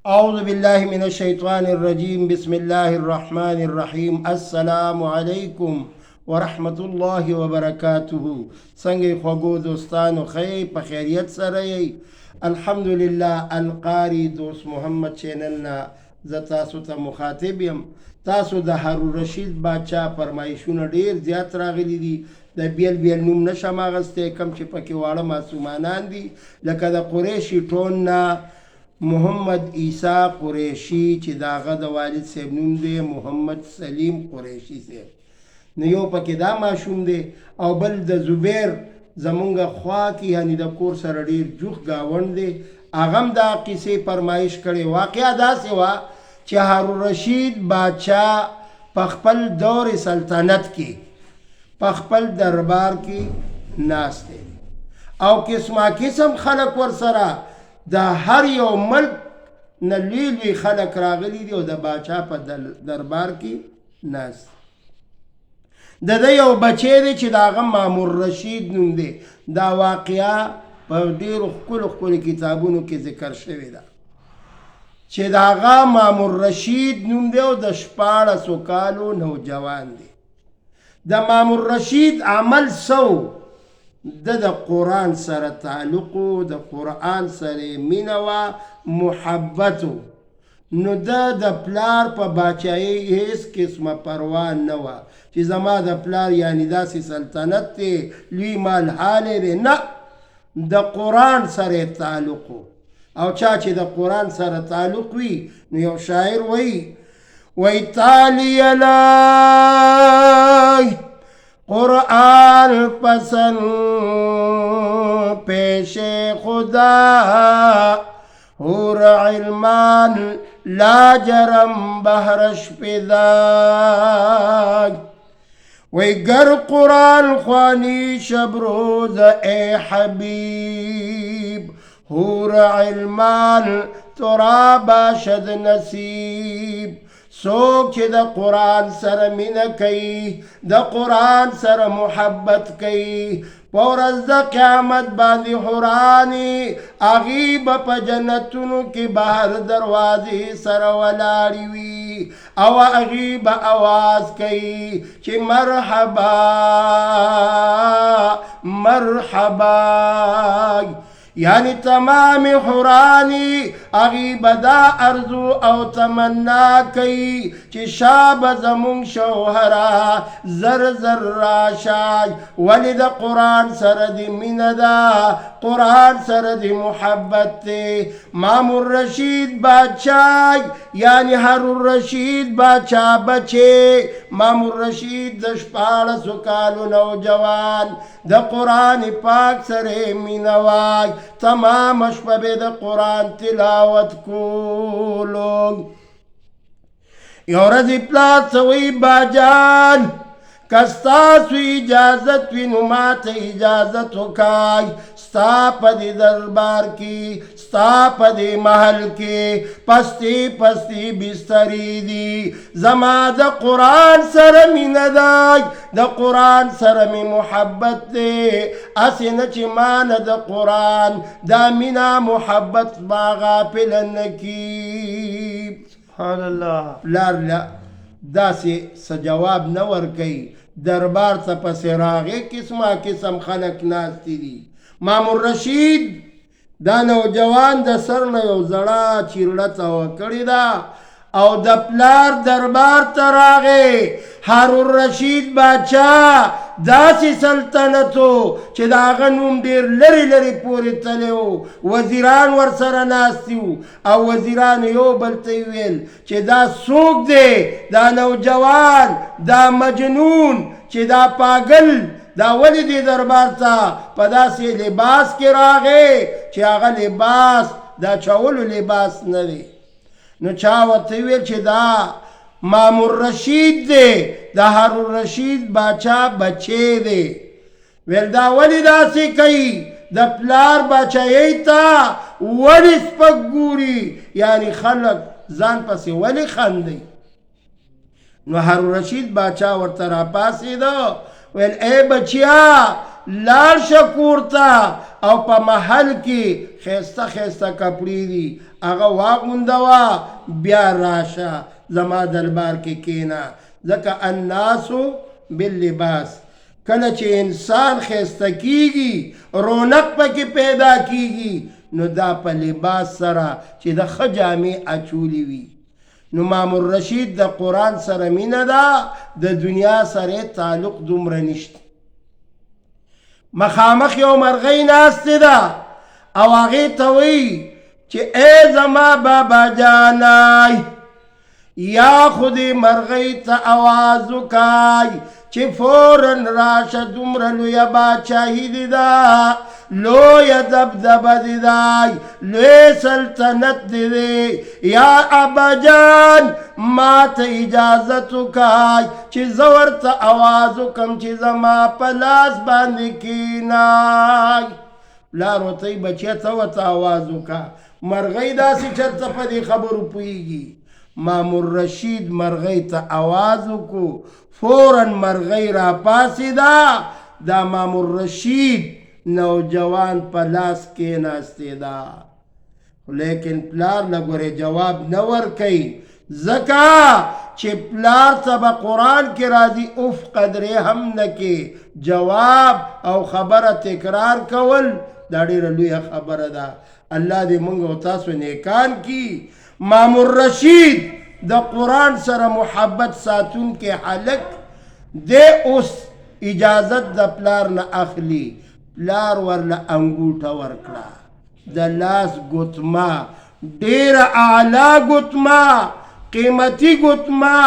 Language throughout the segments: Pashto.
أعوذ بالله من الشيطان الرجيم بسم الله الرحمن الرحيم السلام عليكم ورحمة الله وبركاته څنګه خوږو دوستانو خیر په خیریت سره یې الحمدلله القاری دوست محمد چینل نه زه تاسو ته مخاطب یم تاسو د هارون رشید باچا فرمایشونه ډیر زیات راغلي دي د بیل بیل نوم نشم اخیستی کم چې پکې واړه معصومانان دي لکه د قریشي ټون نه محمد عیسی قریشی چې د هغه د والد صاحب نوم دی محمد سلیم قریشی صاحب نو یو پکې دا ماشوم دی او بل د زبیر زمونږ خوا کې یعنی د کور سره ډېر جوخ ګاونډ دی هغه هم دا قصې فرمایش کړې واقعه داسې وه چې هارون رشید باچا په خپل دور سلطنت کې په خپل دربار کې ناست دی او قسمه قسم خلک ورسره د هر یو ملک نه لوی لوی خلک راغلي دي او د باچا په دربار کې ناست د ده یو بچی دی چې د هغه مامور رشید نوم دی دا واقعه په ډېرو ښکلو ښکلو کتابونو کې ذکر شوې ده چې د هغه مامور رشید نوم دی او د 14 کالو نوجوان دی د مامور رشید عمل سو د قرآن سره تعلق د قرآن سره مینه وه محبت نو د پلار په باچایۍ هیڅ قسمه پروا نه وه چې زما د پلار یعنی داسې سلطنت دی لوی مال حالی دی نه د قرآن سره تعلق او چا چې د قرآن سره تعلق وي نو یو شاعر وی تالی الای قرآن پسند پیش خدا حور علمان لاجرم بهرش پیدا وی گر قرآن خوانی شب روز اے حبیب حور علمان ترا باشد نصیب سوک چې د قرآن سره مینه کوي د قرآن سره محبت کوي په ورځ د قیامت باندې حورانې هغې به په جنتونو کې بهر دروازې سره ولاړې وي او هغې به اواز کوي چې مرحبا مرحبا یعنی تمام حورانی اغی بدا ارزو او تمنا کئی چی شاب زمون شوہرا زر زر راشای ولی دا قرآن سرد من دا قرآن سرد محبت تے مامور رشید باچای یعنی هارون رشید باچا بچے مامور رشید د 14 کالو نوجوان د قرآن پاک سره مینوای تمام شپه به د قرآن تلاوت کولو یو ورځ پلار ته وی باجان که ستاسو اجازت وي نو ماته اجازت وکای ستا په دې دربار کې ستا په دې محل کې پستی پستی بسترې دي زما د قرآن سره مینه ده د قرآن سره مې محبت دی هسې نه چې ما نه د قرآن دا مینه محبت ما غافله نه کي سبحان الله پلار داسې څه جواب نه ورکوي دربار ته پسې راغې قسمه قسم خلک ناستې دي مامور رشید دا نوجوان د سر نه یو زړه چیرړه څوه کړې ده او د پلار دربار ته راغې هارون رشید باچا داسې سلطنتو چې د هغه نوم ډېر لرې لرې پورې تللی و وزیران ورسره ناستي وو او وزیران یو بل ته ویل چې دا څوک دی دا نوجوان دا مجنون چې دا پاگل دا ولې دی دربار ته په داسې لباس کې راغې چې هغه لباس دا چولو لباس نه دی نو چا ورته ویل چې دا مامور رشید دی د هارون رشید باچا بچی دی ویل دا ولې داسې کوي د پلار باچایۍ ته ولې سپک ګوري یعنی خلک ځان پسې ولې خندي نو هارون رشید باچا ورته راپاڅېده ویل ای بچیا لاړ شه کور ته او په محل کې ښایسته ښایسته کپړې دي هغه واغوندوه بیا راشه زما دربار کې کینا ځکه الناسو باللباس کله چې انسان ښایسته کیږي رونق پکې پیدا کیږي نو دا په لباس سره چې د ښه جامې اچولي وي نو مامور رشید د قرآن سره مینه ده د دنیا سره تعلق دومره نشته مخامخ یو مرغۍ ناستې ده او هغې ته وایي چې ای زما بابا جانای یا خودی مرغۍ ته آواز وکای چې فوراً راشه دومره لویه باچاهي دې ده لویه دبدبه دې ده لوی سلطنت دې دی یا اباجان ما ته اجازت وکای چې زه ورته آواز وکړم چې زما په لاس باندې کینای پلار ورته وایي بچیه ته ورته آواز وکړه مرغۍ داسې چېرته په دې خبرو پوهېږي مامور رشید مرغۍ ته آواز وکړو فوراً مرغۍ را پاڅېده دا مامور رشید نوجوان په لاس کېناستېده لیکن پلار له ګورې جواب نه ورکوي ځکه چې پلار ته به قرآن کې راځي اف قدرې هم نه کې جواب او خبره تکرار کول دا ډېره لویه خبره ده الله دې موږ او تاسو نیکان کی مامور رشید د قرآن سره محبت ساتونکی هلک دی اوس اجازت د پلار نه اخلي پلار ورله انګوټه ورکړه د لاس ګوتما ډېره اعلی ګوتما قیمتي ګوتما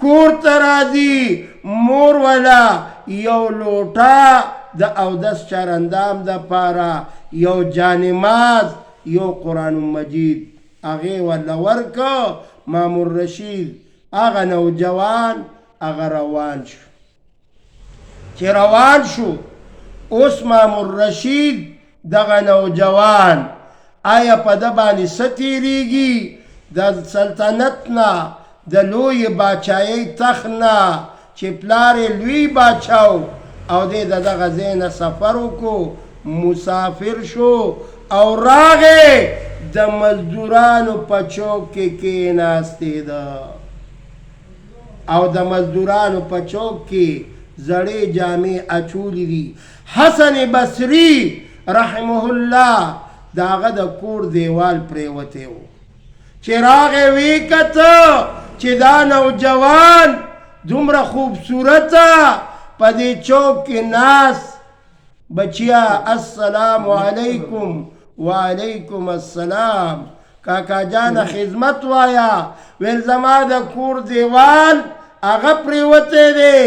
کور ته راځي مور ولا یو لوټه د اودس چرندام دپاره یو جانماز یو قرآن مجید هغې ورله ورکه مامور رشید هغه نوجوان هغه روان شو چې روان شو اوس مامور رشید دغه نوجوان آیا په ده باندې څه تېرېږي د سلطنت نه د لوی باچایۍ تخت نه چې پلار یې لوی باچا او دی د دغه ځای نه سفر وکړو مسافر شو او راغې د مزدورانو په چوک کې کېناستېده او د مزدورانو په چوک کې زړې جامې اچولې دي حسن بصري رحمه الله د هغه د کور دیوال پرېوتی و چې راغې ویې کته چې دا نوجوان دومره خوبصورته په دې چوک کې ناست بچیا السلام علیکم وعلیکم السلام کاکا جان خدمت وایا ویل زما د کور دیوال هغه پرېوتی دی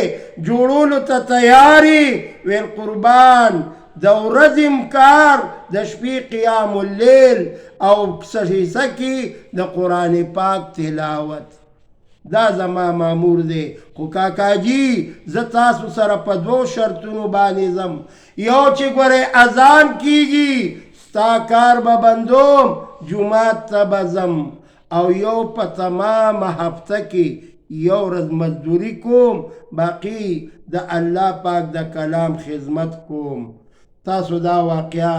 جوړولو ته تیاري ویل قربان د ورځې کار د شپې قیام اللیل او حصه کې د قرآن پاک تلاوت دا زما مامور دی خو کاکاجي زه تاسو سره په دوو شرطونو باندې ځم یو چې ګورې اذان کیږي ستا کار به بندوم جومات ته به ځم او یو په تمامه هفته کې یو ورځ مزدوري کوم باقي د الله پاک د کلام خدمت کوم تاسو دا واقعا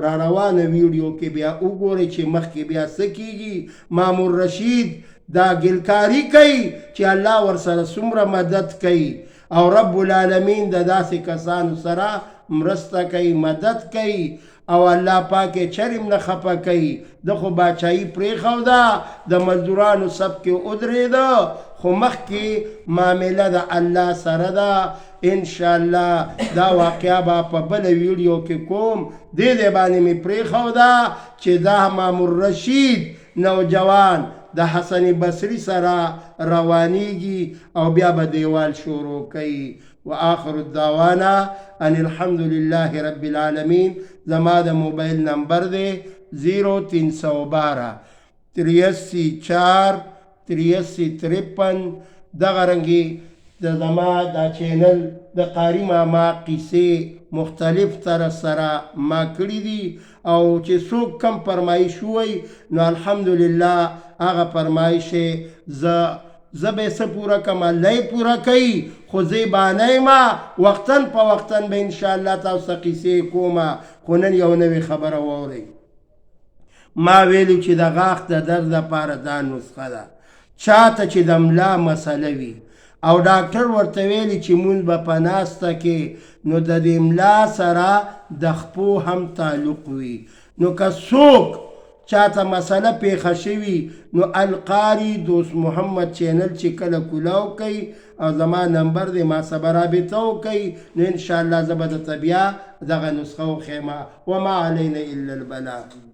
را روانه ویډیو کې بیا وګورئ چې مخکې بیا څه کیږي مامور رشید دا ګلکاري کوي چې الله ورسره څومره مدد کوي او رب العالمین د داسې کسانو سره مرسته کوي مدد کوي او الله پاک یې چرم نه خفه کوي د خو باچایي پرېښوده د مزدورانو سب کې ودرېده خو مخکې معامله د الله سره ده انشاءالله دا واقعه به په بله ویډیو کې کوم دې دې باندې مې پرېښوده چې دا مامور رشید نوجوان د حسن بصري سره روانیږي او بیا به دیوال شروع کوي وآخر الدعوانا ان الحمد لله رب العالمین زما د موبایل نمبر دی 0312 83 8353 دغه رنګې د زما دا چینل د قاری ماما قیسې مختلف طرح سره ما کړي دي او چې څوک کم فرمایش ووایي نو الحمدلله هغه فرمایش زه به څه پوره کړم الله یې پوره کوي خو زه یې بانه یم وختن په وختن به انشاءالله تاسو ته قیسې کومه خو نن یو نوې خبره واورئ ما ویلی چې د غاښ د درد لپاره دا نسخه ده چاته چې د ملا مسله وي او ډاکټر ورته ویلي چې مونځ به په ناسته کې نو د دې ملا سره د خپو هم تعلق وي نو که څوک چاته مسله پیښه شوي نو القاري دوست محمد چینل چې کله کولاو کوي او زما نمبر دی ما سره رابطه وکړئ نو انشاءالله زه به درته بیا دغه نسخه وښیم وما علینا الا البلاغ